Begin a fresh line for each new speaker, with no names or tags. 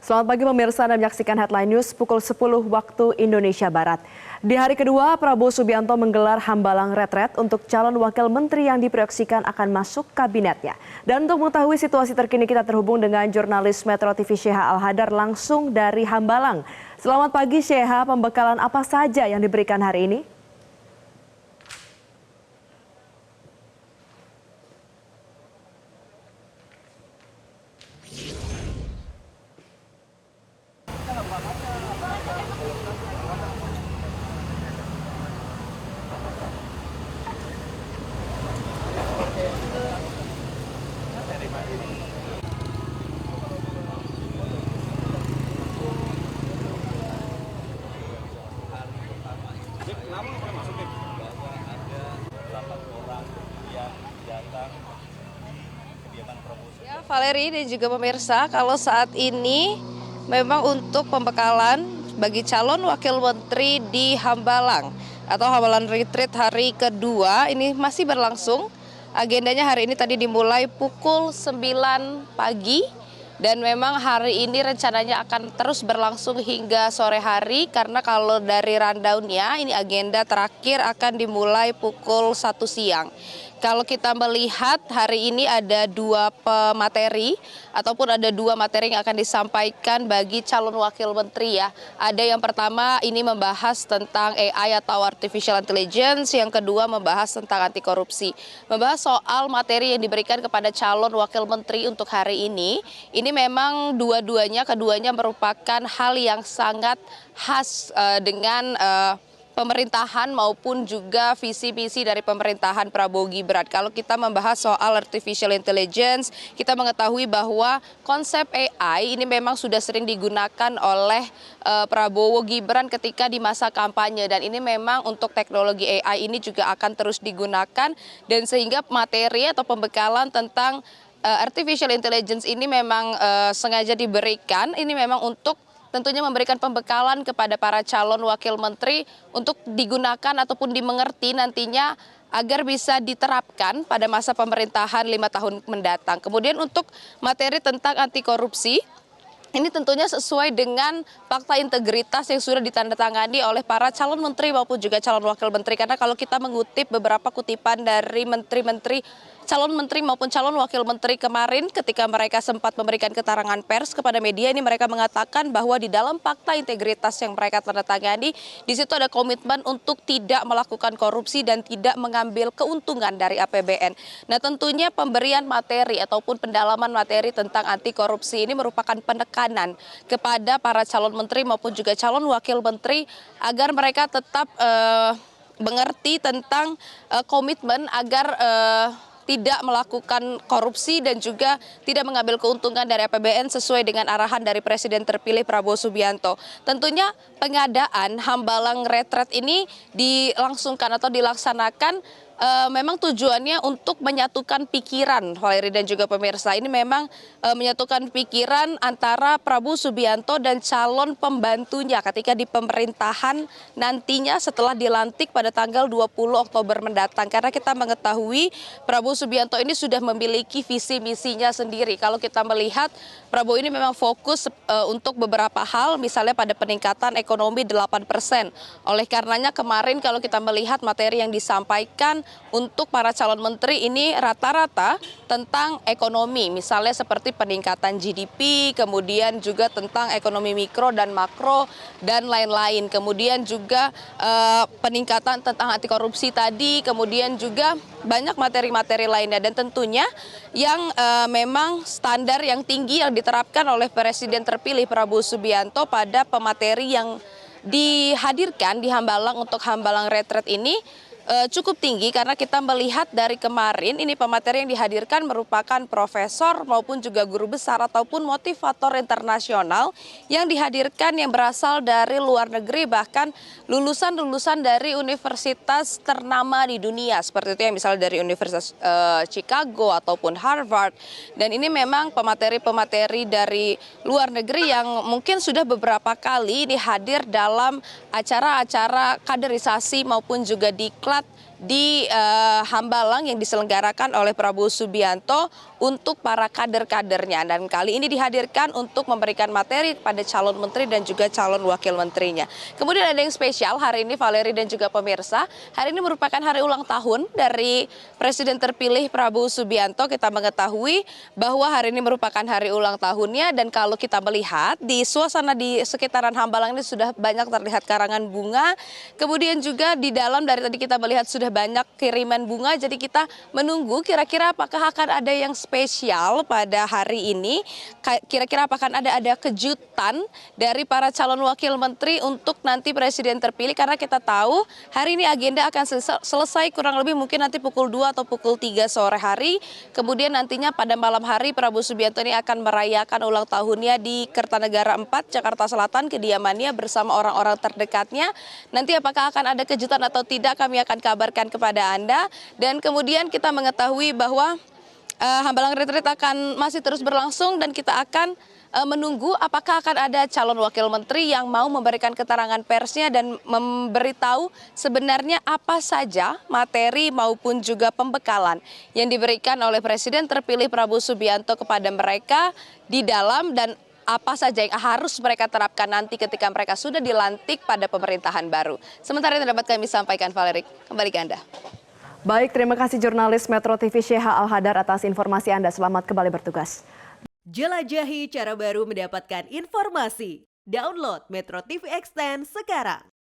Selamat pagi pemirsa, Anda menyaksikan Headline News pukul 10 waktu Indonesia Barat. Di hari kedua, Prabowo Subianto menggelar hambalang retret untuk calon wakil menteri yang diproyeksikan akan masuk kabinetnya. Dan untuk mengetahui situasi terkini, kita terhubung dengan jurnalis Metro TV Sheha Al-Hadar langsung dari Hambalang. Selamat pagi Sheha, pembekalan apa saja yang diberikan hari ini?
Ya, Valeri dan juga pemirsa, kalau saat ini memang untuk pembekalan bagi calon wakil menteri di Hambalang atau Hambalang Retreat hari kedua ini masih berlangsung. Agendanya hari ini tadi dimulai pukul 9 pagi dan memang hari ini rencananya akan terus berlangsung hingga sore hari karena kalau dari rundown-nya ini agenda terakhir akan dimulai pukul 1 siang. Kalau kita melihat hari ini ada dua pemateri ataupun ada dua materi yang akan disampaikan bagi calon wakil menteri ya. Ada yang pertama ini membahas tentang AI atau Artificial Intelligence, yang kedua membahas tentang anti korupsi. Membahas soal materi yang diberikan kepada calon wakil menteri untuk hari ini memang keduanya merupakan hal yang sangat khas dengan pemerintahan maupun juga visi misi dari pemerintahan Prabowo Gibran. Kalau kita membahas soal Artificial Intelligence, kita mengetahui bahwa konsep AI ini memang sudah sering digunakan oleh Prabowo Gibran ketika di masa kampanye, dan ini memang untuk teknologi AI ini juga akan terus digunakan, dan sehingga materi atau pembekalan tentang Artificial Intelligence ini memang sengaja diberikan, ini memang untuk tentunya memberikan pembekalan kepada para calon wakil menteri untuk digunakan ataupun dimengerti nantinya agar bisa diterapkan pada masa pemerintahan 5 tahun mendatang. Kemudian untuk materi tentang anti korupsi, ini tentunya sesuai dengan fakta integritas yang sudah ditandatangani oleh para calon menteri maupun juga calon wakil menteri. Karena kalau kita mengutip beberapa kutipan dari calon menteri maupun calon wakil menteri kemarin ketika mereka sempat memberikan keterangan pers kepada media, ini mereka mengatakan bahwa di dalam fakta integritas yang mereka tandatangani, di situ ada komitmen untuk tidak melakukan korupsi dan tidak mengambil keuntungan dari APBN. Nah, tentunya pemberian materi ataupun pendalaman materi tentang anti korupsi ini merupakan penekanan kepada para calon menteri maupun juga calon wakil menteri agar mereka tetap mengerti tentang komitmen agar tidak melakukan korupsi dan juga tidak mengambil keuntungan dari APBN sesuai dengan arahan dari Presiden terpilih Prabowo Subianto. Tentunya pengadaan Hambalang Retret ini dilangsungkan atau dilaksanakan memang tujuannya untuk menyatukan pikiran, Valeri dan juga pemirsa. Ini memang menyatukan pikiran antara Prabowo Subianto dan calon pembantunya ketika di pemerintahan nantinya setelah dilantik pada tanggal 20 Oktober mendatang. Karena kita mengetahui Prabowo Subianto ini sudah memiliki visi misinya sendiri. Kalau kita melihat Prabowo ini memang fokus untuk beberapa hal, misalnya pada peningkatan ekonomi 8%. Oleh karenanya kemarin kalau kita melihat materi yang disampaikan untuk para calon menteri ini rata-rata tentang ekonomi, misalnya seperti peningkatan GDP, kemudian juga tentang ekonomi mikro dan makro dan lain-lain. Kemudian juga peningkatan tentang anti korupsi tadi, kemudian juga banyak materi-materi lainnya, dan tentunya yang memang standar yang tinggi yang diterapkan oleh Presiden terpilih Prabowo Subianto pada pemateri yang dihadirkan di Hambalang untuk Hambalang Retret ini cukup tinggi, karena kita melihat dari kemarin ini pemateri yang dihadirkan merupakan profesor maupun juga guru besar ataupun motivator internasional yang dihadirkan yang berasal dari luar negeri, bahkan lulusan-lulusan dari universitas ternama di dunia seperti itu ya, misalnya dari Universitas Chicago ataupun Harvard. Dan ini memang pemateri-pemateri dari luar negeri yang mungkin sudah beberapa kali ini hadir dalam acara-acara kaderisasi maupun juga diklat di Hambalang yang diselenggarakan oleh Prabowo Subianto untuk para kader-kadernya. Dan kali ini dihadirkan untuk memberikan materi pada calon menteri dan juga calon wakil menterinya. Kemudian ada yang spesial hari ini, Valeri dan juga pemirsa. Hari ini merupakan hari ulang tahun dari Presiden terpilih Prabowo Subianto. Kita mengetahui bahwa hari ini merupakan hari ulang tahunnya, dan kalau kita melihat di suasana di sekitaran Hambalang ini sudah banyak terlihat karangan bunga. Kemudian juga di dalam dari tadi kita melihat sudah banyak kiriman bunga, jadi kita menunggu kira-kira apakah akan ada yang spesial pada hari ini. Kira-kira apakah ada kejutan dari para calon wakil menteri untuk nanti presiden terpilih, karena kita tahu hari ini agenda akan selesai kurang lebih mungkin nanti pukul 2 atau pukul 3 sore hari. Kemudian nantinya pada malam hari Prabowo Subianto ini akan merayakan ulang tahunnya di Kertanegara 4 Jakarta Selatan, kediamannya bersama orang-orang terdekatnya. Nanti apakah akan ada kejutan atau tidak, kami akan kabarkan kepada Anda. Dan kemudian kita mengetahui bahwa Hambalang Retreat akan masih terus berlangsung, dan kita akan menunggu apakah akan ada calon wakil menteri yang mau memberikan keterangan persnya dan memberitahu sebenarnya apa saja materi maupun juga pembekalan yang diberikan oleh Presiden terpilih Prabowo Subianto kepada mereka di dalam, dan apa saja yang harus mereka terapkan nanti ketika mereka sudah dilantik pada pemerintahan baru. Sementara itu dapat kami sampaikan, Valerik. Kembali ke Anda.
Baik, terima kasih jurnalis Metro TV Syekha Al-Hadar atas informasi Anda. Selamat kembali bertugas.
Jelajahi cara baru mendapatkan informasi. Download Metro TV Extend sekarang.